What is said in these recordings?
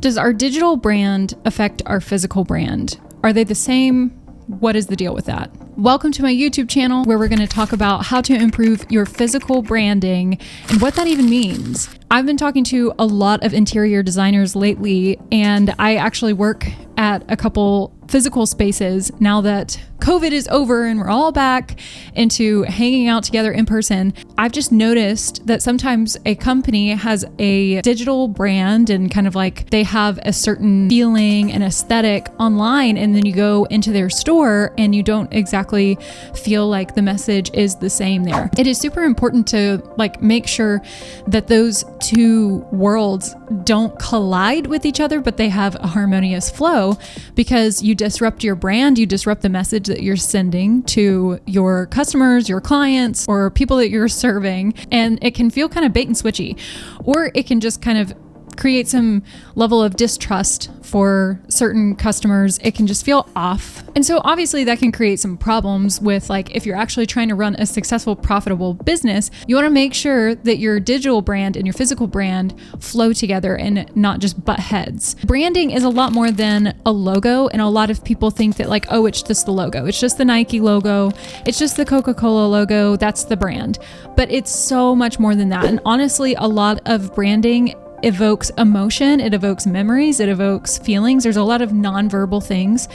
Does our digital brand affect our physical brand? Are they the same? What is the deal with that? Welcome to my YouTube channel, where we're going to talk about how to improve your physical branding and what that even means. I've been talking to a lot of interior designers lately, and I actually work at a couple physical spaces now that COVID is over and we're all back into hanging out together in person. I've just noticed that sometimes a company has a digital brand and kind of like they have a certain feeling and aesthetic online, and then you go into their store and you don't exactly feel like the message is the same there. It is super important to make sure that those two worlds don't collide with each other, but they have a harmonious flow, because you disrupt your brand, you disrupt the message that you're sending to your customers, your clients, or people that you're serving, and it can feel kind of bait and switchy, or it can just kind of create some level of distrust for certain customers. It can just feel off. And so obviously that can create some problems with if you're actually trying to run a successful, profitable business, you want to make sure that your digital brand and your physical brand flow together and not just butt heads. Branding is a lot more than a logo. And a lot of people think that it's just the logo. It's just the Nike logo. It's just the Coca-Cola logo. That's the brand. But it's so much more than that. And honestly, a lot of branding evokes emotion, it evokes memories, it evokes feelings. There's a lot of nonverbal things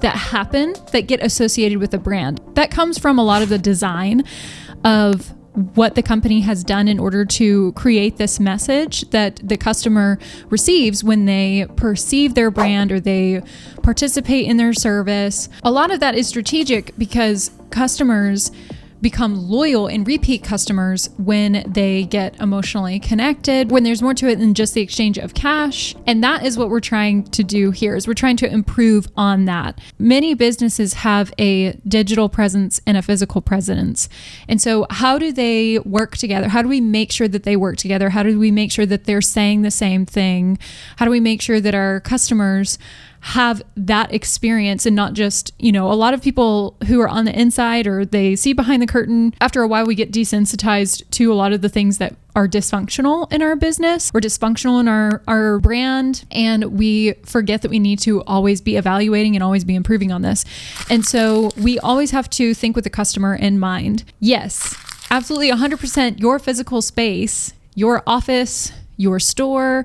that happen that get associated with a brand. That comes from a lot of the design of what the company has done in order to create this message that the customer receives when they perceive their brand or they participate in their service. A lot of that is strategic because customers become loyal and repeat customers when they get emotionally connected, when there's more to it than just the exchange of cash. And that is what we're trying to do here, is we're trying to improve on that. Many businesses have a digital presence and a physical presence. And so how do they work together? How do we make sure that they work together? How do we make sure that they're saying the same thing? How do we make sure that our customers have that experience and not just, a lot of people who are on the inside or they see behind the curtain. After a while, we get desensitized to a lot of the things that are dysfunctional in our business. We're dysfunctional in our brand, and we forget that we need to always be evaluating and always be improving on this. And so we always have to think with the customer in mind. Yes, absolutely 100%. Your physical space, your office, your store,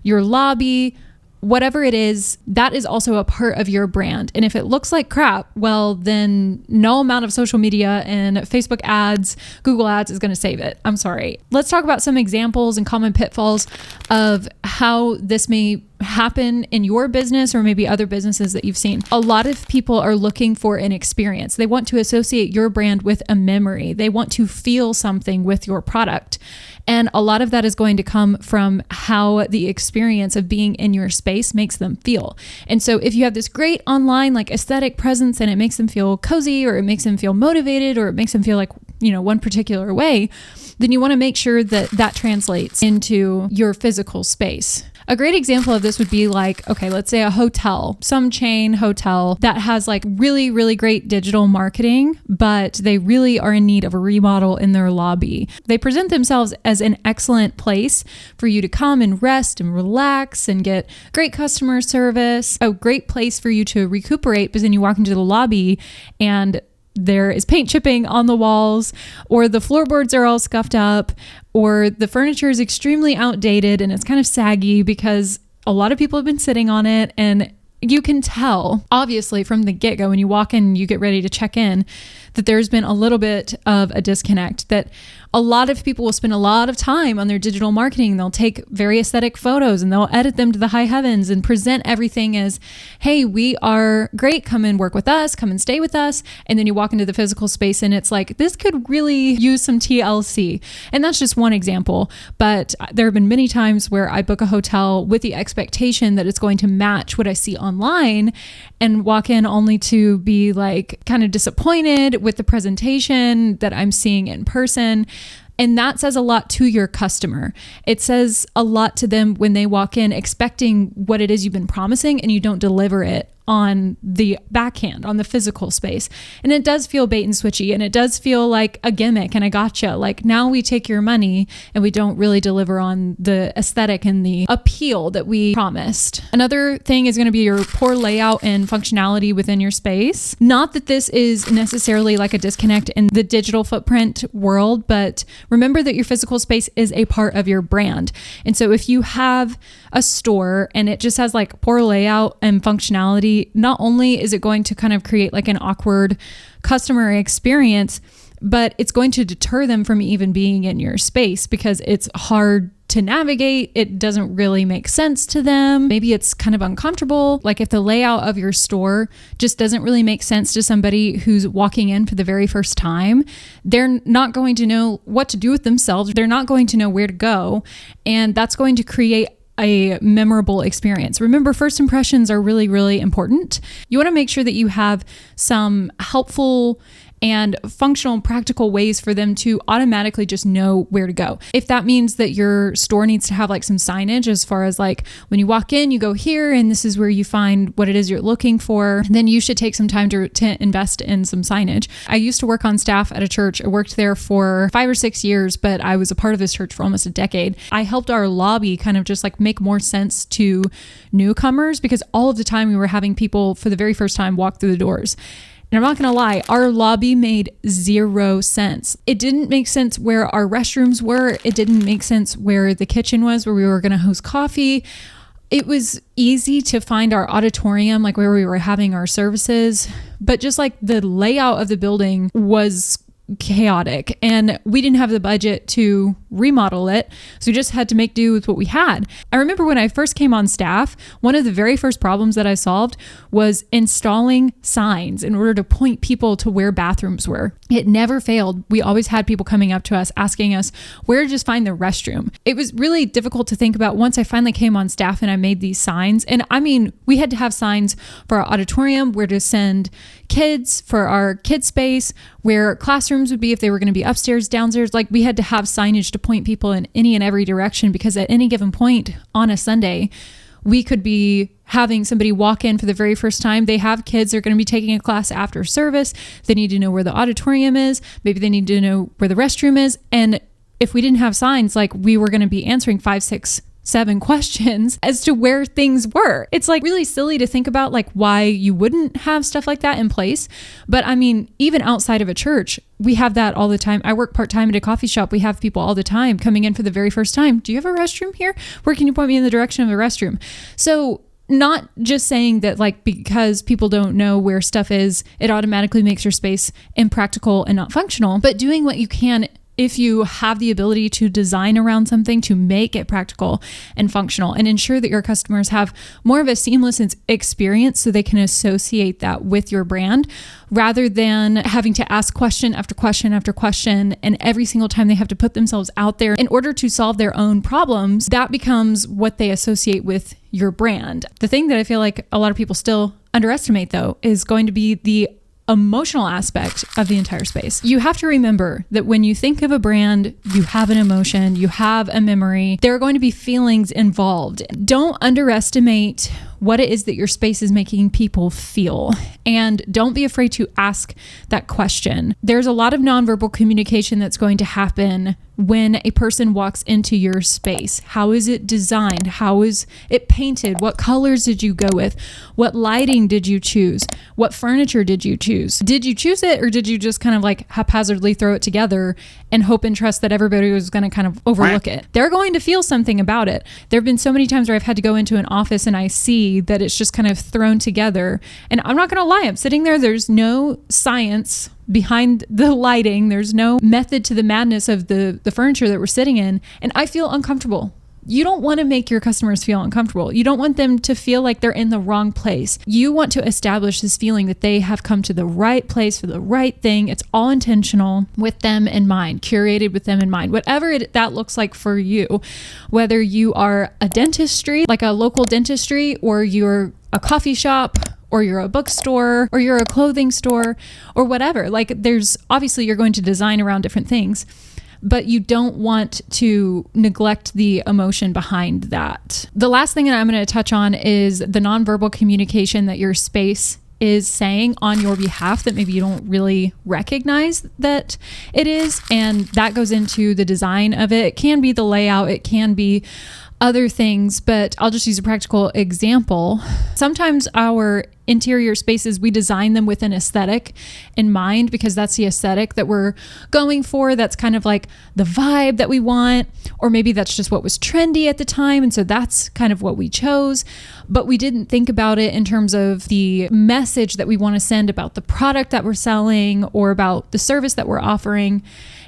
your lobby, whatever it is, that is also a part of your brand. And if it looks like crap, well, then no amount of social media and Facebook ads, Google ads is going to save it. I'm sorry. Let's talk about some examples and common pitfalls of how this may happen in your business or maybe other businesses that you've seen. A lot of people are looking for an experience. They want to associate your brand with a memory. They want to feel something with your product. And a lot of that is going to come from how the experience of being in your space makes them feel. And so if you have this great online aesthetic presence and it makes them feel cozy, or it makes them feel motivated, or it makes them feel one particular way, then you want to make sure that that translates into your physical space. A great example of this would be let's say a hotel, some chain hotel that has really, really great digital marketing, but they really are in need of a remodel in their lobby. They present themselves as an excellent place for you to come and rest and relax and get great customer service, a great place for you to recuperate, but then you walk into the lobby and there is paint chipping on the walls, or the floorboards are all scuffed up, or the furniture is extremely outdated and it's kind of saggy because a lot of people have been sitting on it. And you can tell, obviously, from the get-go, when you walk in, you get ready to check in, that there's been a little bit of a disconnect, that a lot of people will spend a lot of time on their digital marketing. They'll take very aesthetic photos and they'll edit them to the high heavens and present everything as, hey, we are great. Come and work with us. Come and stay with us. And then you walk into the physical space and it's this could really use some TLC. And that's just one example. But there have been many times where I book a hotel with the expectation that it's going to match what I see online, and walk in only to be kind of disappointed with the presentation that I'm seeing in person. And that says a lot to your customer. It says a lot to them when they walk in expecting what it is you've been promising and you don't deliver it on the backhand, on the physical space. And it does feel bait and switchy, and it does feel like a gimmick and a gotcha. Like, now we take your money and we don't really deliver on the aesthetic and the appeal that we promised. Another thing is going to be your poor layout and functionality within your space. Not that this is necessarily like a disconnect in the digital footprint world, but remember that your physical space is a part of your brand. And so if you have a store and it just has like poor layout and functionality, not only is it going to kind of create like an awkward customer experience, but it's going to deter them from even being in your space because it's hard to navigate. It doesn't really make sense to them. Maybe it's kind of uncomfortable. Like, if the layout of your store just doesn't really make sense to somebody who's walking in for the very first time, they're not going to know what to do with themselves. They're not going to know where to go. And that's going to create a memorable experience. Remember, first impressions are really, really important. You want to make sure that you have some helpful and functional and practical ways for them to automatically just know where to go. If that means that your store needs to have like some signage as far as like, when you walk in, you go here and this is where you find what it is you're looking for, then you should take some time to invest in some signage. I used to work on staff at a church. I worked there for 5 or 6 years, but I was a part of this church for almost a decade. I helped our lobby kind of just like make more sense to newcomers, because all of the time we were having people for the very first time walk through the doors. And I'm not going to lie, our lobby made 0 sense. It didn't make sense where our restrooms were. It didn't make sense where the kitchen was, where we were going to host coffee. It was easy to find our auditorium, like where we were having our services, but just like the layout of the building was chaotic, and we didn't have the budget to remodel it, so we just had to make do with what we had. I remember when I first came on staff, one of the very first problems that I solved was installing signs in order to point people to where bathrooms were. It never failed. We always had people coming up to us asking us where to just find the restroom. It was really difficult to think about once I finally came on staff and I made these signs. And I mean, we had to have signs for our auditorium, where to send kids, for our kids space, where classrooms would be if they were going to be upstairs, downstairs. Like, we had to have signage to point people in any and every direction, because at any given point on a Sunday, we could be having somebody walk in for the very first time. They have kids, they're going to be taking a class after service. They need to know where the auditorium is. Maybe they need to know where the restroom is. And if we didn't have signs, like, we were going to be answering 5, 6, 7 questions as to where things were. It's like really silly to think about like why you wouldn't have stuff like that in place. But I mean, even outside of a church, we have that all the time. I work part-time at a coffee shop. We have people all the time coming in for the very first time. Do you have a restroom here? Where can you point me in the direction of a restroom? So not just saying that like because people don't know where stuff is, it automatically makes your space impractical and not functional, but doing what you can if you have the ability to design around something to make it practical and functional, and ensure that your customers have more of a seamless experience so they can associate that with your brand, rather than having to ask question after question after question. And every single time they have to put themselves out there in order to solve their own problems, that becomes what they associate with your brand. The thing that I feel like a lot of people still underestimate, though, is going to be the emotional aspect of the entire space. You have to remember that when you think of a brand, you have an emotion, you have a memory. There are going to be feelings involved. Don't underestimate what it is that your space is making people feel. And don't be afraid to ask that question. There's a lot of nonverbal communication that's going to happen when a person walks into your space. How is it designed? How is it painted? What colors did you go with? What lighting did you choose? What furniture did you choose? Did you choose it, or did you just kind of like haphazardly throw it together and hope and trust that everybody was going to kind of overlook it? They're going to feel something about it. There have been so many times where I've had to go into an office and I see that it's just kind of thrown together. And I'm not going to lie, I'm sitting there. There's no science behind the lighting. There's no method to the madness of the furniture that we're sitting in. And I feel uncomfortable. You don't want to make your customers feel uncomfortable. You don't want them to feel like they're in the wrong place. You want to establish this feeling that they have come to the right place for the right thing. It's all intentional with them in mind, curated with them in mind, whatever that looks like for you. Whether you are a dentistry, like a local dentistry, or you're a coffee shop, or you're a bookstore, or you're a clothing store, or whatever. Like, there's obviously you're going to design around different things. but you don't want to neglect the emotion behind that. The last thing that I'm going to touch on is the nonverbal communication that your space is saying on your behalf that maybe you don't really recognize that it is. And that goes into the design of it. It can be the layout, it can be other things, but I'll just use a practical example. Sometimes our interior spaces, we design them with an aesthetic in mind because that's the aesthetic that we're going for. That's kind of like the vibe that we want, or maybe that's just what was trendy at the time. And so that's kind of what we chose, but we didn't think about it in terms of the message that we want to send about the product that we're selling or about the service that we're offering.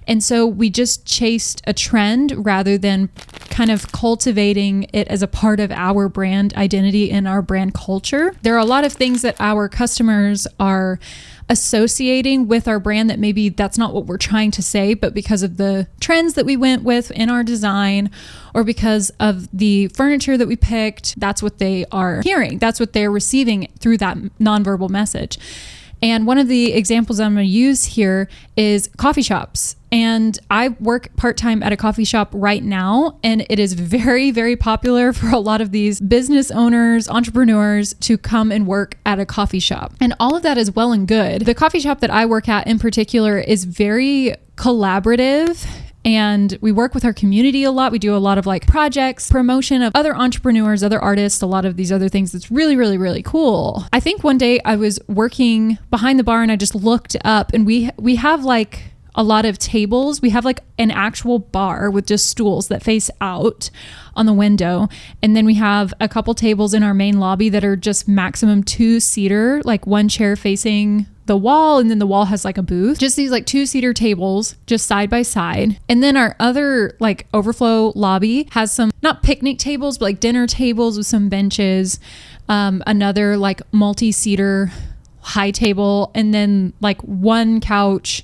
And so we just chased a trend rather than kind of cultivating it as a part of our brand identity and our brand culture. There are a lot of things that our customers are associating with our brand that maybe that's not what we're trying to say, but because of the trends that we went with in our design or because of the furniture that we picked, that's what they are hearing. That's what they're receiving through that nonverbal message. And one of the examples I'm going to use here is coffee shops. And I work part-time at a coffee shop right now, and it is very, very popular for a lot of these business owners, entrepreneurs to come and work at a coffee shop. And all of that is well and good. The coffee shop that I work at in particular is very collaborative. And we work with our community a lot. We do a lot of like projects, promotion of other entrepreneurs, other artists, a lot of these other things. That's really, really, really cool. I think one day I was working behind the bar and I just looked up and we have like a lot of tables. We have like an actual bar with just stools that face out on the window. And then we have a couple tables in our main lobby that are just maximum 2-seater, like one chair facing the wall, and then the wall has like a booth. Just these like 2-seater tables just side by side. And then our other like overflow lobby has some not picnic tables, but like dinner tables with some benches, another like multi-seater high table, and then like one couch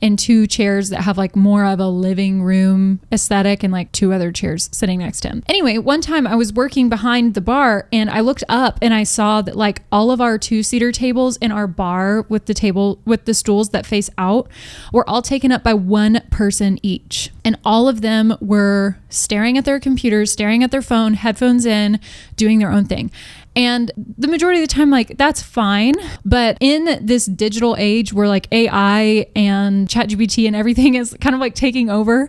and 2 chairs that have like more of a living room aesthetic and like 2 other chairs sitting next to him. Anyway, one time I was working behind the bar and I looked up and I saw that like all of our 2-seater tables in our bar with the stools that face out were all taken up by one person each. And all of them were staring at their computers, staring at their phone, headphones in, doing their own thing. And the majority of the time, like, that's fine. But in this digital age where like AI and ChatGPT and everything is kind of like taking over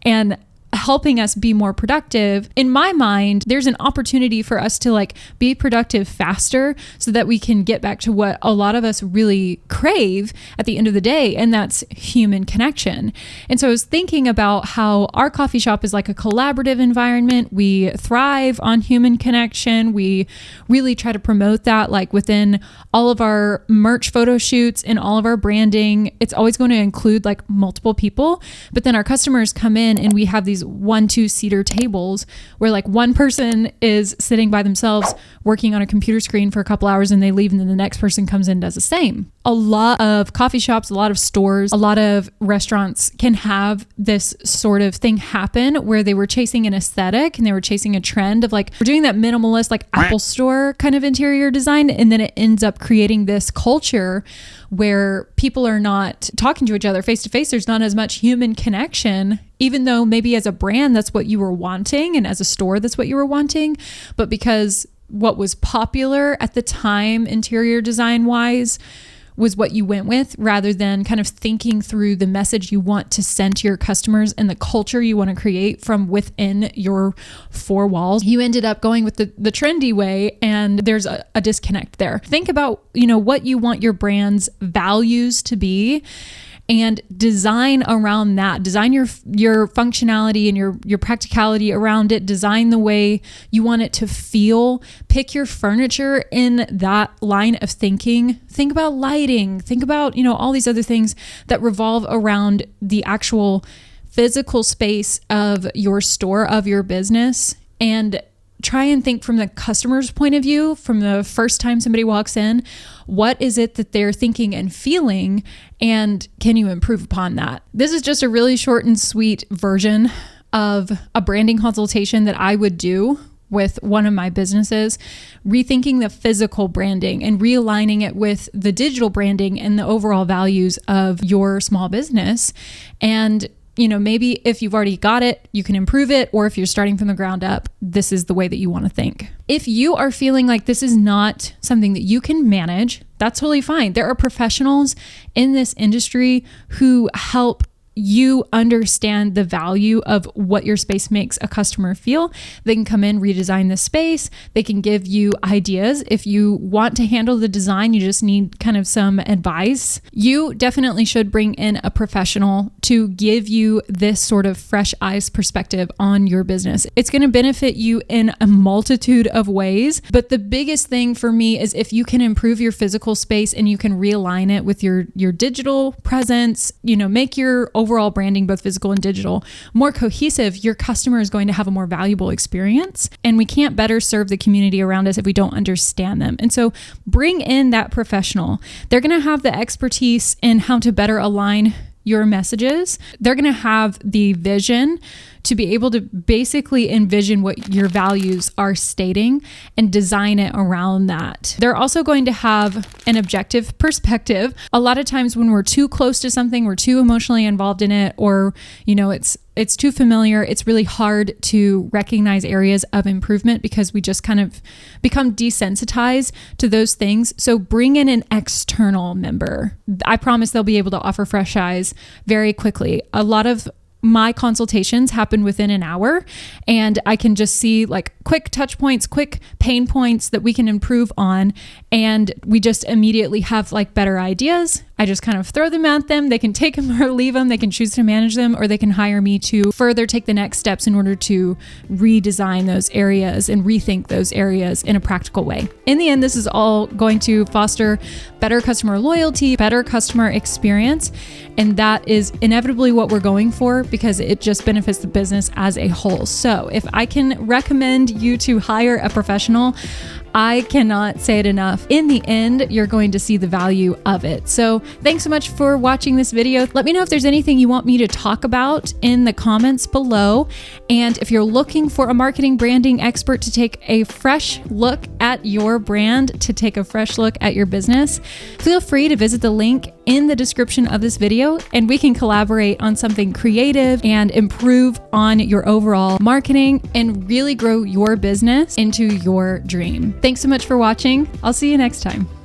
and helping us be more productive, in my mind, there's an opportunity for us to like be productive faster so that we can get back to what a lot of us really crave at the end of the day, and that's human connection. And so I was thinking about how our coffee shop is like a collaborative environment. We thrive on human connection. We really try to promote that, like within all of our merch photo shoots and all of our branding. It's always going to include like multiple people, but then our customers come in and we have these 1-2-seater tables where like one person is sitting by themselves working on a computer screen for a couple hours and they leave, and then the next person comes in and does the same. A lot of coffee shops, a lot of stores, a lot of restaurants can have this sort of thing happen where they were chasing an aesthetic and they were chasing a trend of like, we're doing that minimalist like Apple Store kind of interior design, and then it ends up creating this culture where people are not talking to each other face to face. There's not as much human connection, even though maybe as a brand that's what you were wanting, and as a store that's what you were wanting, but because what was popular at the time interior design wise was what you went with, rather than kind of thinking through the message you want to send to your customers and the culture you want to create from within your 4 walls. You ended up going with the trendy way, and there's a disconnect there. Think about, what you want your brand's values to be, and design around that. Design your functionality and your practicality around it. Design the way you want it to feel. Pick your furniture in that line of thinking. Think about lighting. Think about, all these other things that revolve around the actual physical space of your store, of your business, and try and think from the customer's point of view, from the first time somebody walks in, what is it that they're thinking and feeling, and can you improve upon that? This is just a really short and sweet version of a branding consultation that I would do with one of my businesses, rethinking the physical branding and realigning it with the digital branding and the overall values of your small business. And maybe if you've already got it, you can improve it. Or if you're starting from the ground up, this is the way that you want to think. If you are feeling like this is not something that you can manage, that's totally fine. There are professionals in this industry who help you understand the value of what your space makes a customer feel. They can come in, redesign the space. They can give you ideas. If you want to handle the design, you just need kind of some advice. You definitely should bring in a professional to give you this sort of fresh eyes perspective on your business. It's going to benefit you in a multitude of ways. But the biggest thing for me is if you can improve your physical space and you can realign it with your digital presence, make your overall branding, both physical and digital, more cohesive, your customer is going to have a more valuable experience. And we can't better serve the community around us if we don't understand them. And so bring in that professional. They're going to have the expertise in how to better align your messages. They're going to have the vision to be able to basically envision what your values are stating and design it around that. They're also going to have an objective perspective. A lot of times when we're too close to something, we're too emotionally involved in it, or, it's too familiar, it's really hard to recognize areas of improvement because we just kind of become desensitized to those things. So bring in an external member. I promise they'll be able to offer fresh eyes very quickly. A lot of my consultations happen within an hour, and I can just see like quick touch points, quick pain points that we can improve on. And we just immediately have like better ideas. I just kind of throw them at them. They can take them or leave them. They can choose to manage them, or they can hire me to further take the next steps in order to redesign those areas and rethink those areas in a practical way. In the end, this is all going to foster better customer loyalty, better customer experience. And that is inevitably what we're going for because it just benefits the business as a whole. So if I can recommend you to hire a professional, I cannot say it enough. In the end, you're going to see the value of it. So thanks so much for watching this video. Let me know if there's anything you want me to talk about in the comments below. And if you're looking for a marketing branding expert to take a fresh look at your brand, to take a fresh look at your business, feel free to visit the link in the description of this video and we can collaborate on something creative and improve on your overall marketing and really grow your business into your dream. Thanks so much for watching. I'll see you next time.